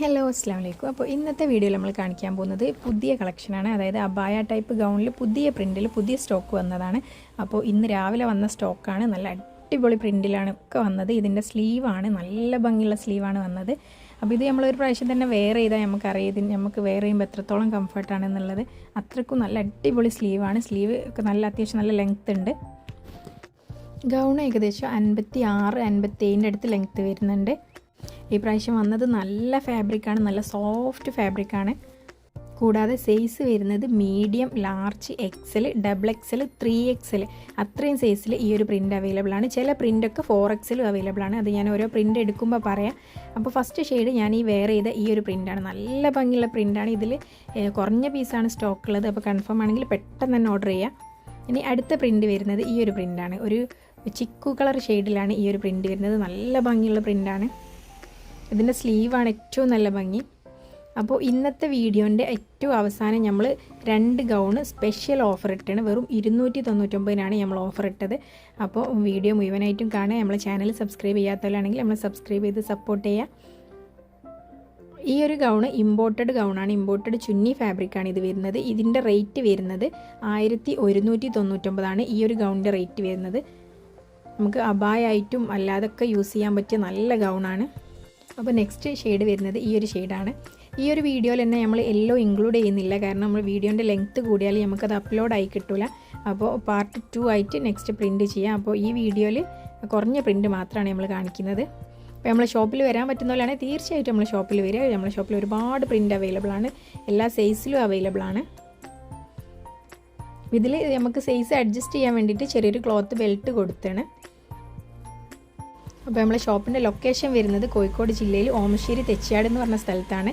Hello അസ്സലാമു അലൈക്കും. അപ്പോൾ ഇന്നത്തെ വീഡിയോയിൽ നമ്മൾ കാണിക്കാൻ പോകുന്നത് പുതിയ കളക്ഷനാണ്. അതായത് അബായ ടൈപ്പ് ഗൗണിൽ പുതിയ പ്രിൻറ്റിൽ പുതിയ സ്റ്റോക്ക് വന്നതാണ്. അപ്പോൾ ഇന്ന് രാവിലെ വന്ന സ്റ്റോക്കാണ്. നല്ല അടിപൊളി പ്രിൻറ്റിലാണ് ഒക്കെ വന്നത്. ഇതിൻ്റെ സ്ലീവാണ്, നല്ല ഭംഗിയുള്ള സ്ലീവാണ് വന്നത്. അപ്പോൾ ഇത് നമ്മളൊരു പ്രാവശ്യം തന്നെ വെയർ ചെയ്താൽ നമുക്കറിയാം ഇതിന് നമുക്ക് വെയർ ചെയ്യുമ്പോൾ എത്രത്തോളം കംഫർട്ടാണെന്നുള്ളത്. അത്രയ്ക്കും നല്ല അടിപൊളി സ്ലീവാണ്. സ്ലീവ് ഒക്കെ നല്ല അത്യാവശ്യം നല്ല ലെങ്ത്ത് ഉണ്ട്. ഗൗൺ ഏകദേശം 56-57 അടുത്ത് ലെങ്ത്ത് വരുന്നുണ്ട്. ഈ പ്രാവശ്യം വന്നത് നല്ല ഫാബ്രിക്കാണ്, നല്ല സോഫ്റ്റ് ഫാബ്രിക്കാണ്. കൂടാതെ സൈസ് വരുന്നത് medium, large, XL, double XL, 3XL അത്രയും സൈസിൽ ഈ ഒരു പ്രിൻ്റ് അവൈലബിൾ ആണ്. ചില പ്രിൻ്റൊക്കെ 4XL അവൈലബിൾ ആണ്. അത് ഞാൻ ഓരോ പ്രിൻ്റ് എടുക്കുമ്പോൾ പറയാം. അപ്പോൾ ഫസ്റ്റ് ഷെയ്ഡ് ഞാൻ ഈ വെയർ ചെയ്ത ഈ ഒരു പ്രിൻ്റാണ്. നല്ല ഭംഗിയുള്ള പ്രിൻ്റാണ്. ഇതിൽ കുറഞ്ഞ പീസാണ് സ്റ്റോക്ക് ഉള്ളത്. അപ്പോൾ കൺഫേം ആണെങ്കിൽ പെട്ടെന്ന് തന്നെ ഓർഡർ ചെയ്യാം. ഇനി അടുത്ത പ്രിൻ്റ് വരുന്നത് ഈ ഒരു പ്രിൻ്റാണ്. ഒരു ചിക്കു കളർ ഷെയ്ഡിലാണ് ഈ ഒരു പ്രിൻ്റ് വരുന്നത്. നല്ല ഭംഗിയുള്ള പ്രിൻ്റാണ്. ഇതിൻ്റെ സ്ലീവാണ് ഏറ്റവും നല്ല ഭംഗി. അപ്പോൾ ഇന്നത്തെ വീഡിയോൻ്റെ ഏറ്റവും അവസാനം നമ്മൾ 2 ഗൗണ് സ്പെഷ്യൽ ഓഫർ ഇട്ടാണ്. വെറും 299-നാണ് നമ്മൾ ഓഫർ ഇട്ടത്. അപ്പോൾ വീഡിയോ മുഴുവനായിട്ടും കാണുക. നമ്മളെ ചാനൽ സബ്സ്ക്രൈബ് ചെയ്യാത്തവരാണെങ്കിൽ നമ്മൾ സബ്സ്ക്രൈബ് ചെയ്ത് സപ്പോർട്ട് ചെയ്യുക. ഈ ഒരു ഗൗണ് ഇമ്പോർട്ടഡ് ഗൗണാണ്. ഇമ്പോർട്ടഡ് ചുന്നി ഫാബ്രിക്കാണ് ഇത് വരുന്നത്. ഇതിൻ്റെ റേറ്റ് വരുന്നത് 1199 ഈ ഒരു ഗൗണിൻ്റെ റേറ്റ് വരുന്നത്. നമുക്ക് അബായായിട്ടും അല്ലാതൊക്കെ യൂസ് ചെയ്യാൻ പറ്റിയ നല്ല ഗൗണാണ്. അപ്പോൾ നെക്സ്റ്റ് ഷെയ്ഡ് വരുന്നത് ഈ ഒരു ഷെയ്ഡാണ്. ഈ ഒരു വീഡിയോയിൽ തന്നെ നമ്മൾ യെല്ലോ ഇൻക്ലൂഡ് ചെയ്യുന്നില്ല. കാരണം നമ്മൾ വീഡിയോൻ്റെ ലെങ്ത്ത് കൂടിയാൽ നമുക്കത് അപ്ലോഡായി കിട്ടില്ല. അപ്പോൾ പാർട്ട് 2 ആയിട്ട് നെക്സ്റ്റ് പ്രിൻറ്റ് ചെയ്യാം. അപ്പോൾ ഈ വീഡിയോയിൽ കുറഞ്ഞ പ്രിൻറ്റ് മാത്രമാണ് നമ്മൾ കാണിക്കുന്നത്. അപ്പോൾ നമ്മൾ ഷോപ്പിൽ വരാൻ പറ്റുന്നവരാണെങ്കിൽ തീർച്ചയായിട്ടും നമ്മൾ ഷോപ്പിൽ വരിക. നമ്മുടെ ഷോപ്പിൽ ഒരുപാട് പ്രിൻറ്റ് അവൈലബിൾ ആണ്. എല്ലാ സൈസിലും അവൈലബിൾ ആണ്. ഇതിൽ നമുക്ക് സൈസ് അഡ്ജസ്റ്റ് ചെയ്യാൻ വേണ്ടിയിട്ട് ചെറിയൊരു ക്ലോത്ത് ബെൽറ്റ് കൊടുത്താണ്. അപ്പോൾ നമ്മളെ ഷോപ്പിൻ്റെ ലൊക്കേഷൻ വരുന്നത് കോഴിക്കോട് ജില്ലയിൽ ഓമശ്ശേരി തെച്ചിയാട് എന്ന് പറഞ്ഞ സ്ഥലത്താണ്.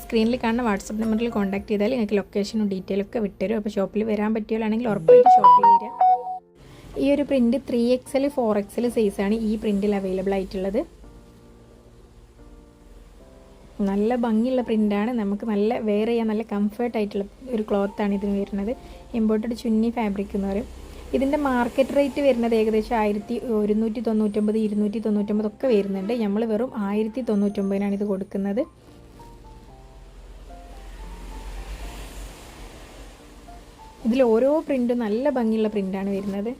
സ്ക്രീനിൽ കാണുന്ന വാട്സപ്പ് നമ്പറിൽ കോൺടാക്ട് ചെയ്താൽ നിങ്ങൾക്ക് ലൊക്കേഷനും ഡീറ്റെയിലൊക്കെ വിട്ടുതരും. അപ്പോൾ ഷോപ്പിൽ വരാൻ പറ്റുകയാണെങ്കിൽ ഉറപ്പായിട്ട് ഷോപ്പിൽ വരിക. ഈ ഒരു പ്രിൻറ്റ് 3XL 4XL സൈസാണ് ഈ പ്രിൻറ്റിൽ അവൈലബിൾ ആയിട്ടുള്ളത്. നല്ല ഭംഗിയുള്ള പ്രിൻ്റാണ്. നമുക്ക് നല്ല വെയർ ചെയ്യാൻ നല്ല കംഫർട്ടായിട്ടുള്ള ഒരു ക്ലോത്താണ് ഇതിന് വരുന്നത്. ഇമ്പോർട്ടഡ് ചുന്നി ഫാബ്രിക് എന്ന് പറയും. ഇതിൻ്റെ മാർക്കറ്റ് റേറ്റ് വരുന്നത് ഏകദേശം 1199, 299 ഒക്കെ വരുന്നുണ്ട്. നമ്മൾ വെറും 1099-നാണ് ഇത് കൊടുക്കുന്നത്. ഇതിൽ ഓരോ പ്രിൻറ്റും നല്ല ഭംഗിയുള്ള പ്രിൻ്റാണ് വരുന്നത്.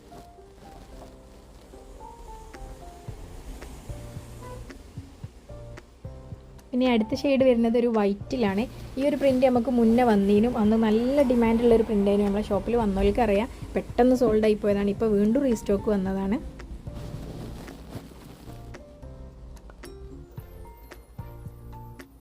ഇനി അടുത്ത ഷെയ്ഡ് വരുന്നത് ഒരു വൈറ്റിലാണ്. ഈ ഒരു പ്രിൻറ്റ് നമുക്ക് മുന്നേ വന്നതിനും അന്ന് നല്ല ഡിമാൻഡുള്ളൊരു പ്രിൻ്റായിരുന്നു. നമ്മളെ ഷോപ്പിൽ വന്നവർക്ക് അറിയാം. പെട്ടെന്ന് സോൾഡ് ആയി പോയതാണ്. ഇപ്പോൾ വീണ്ടും റീസ്റ്റോക്ക് വന്നതാണ്.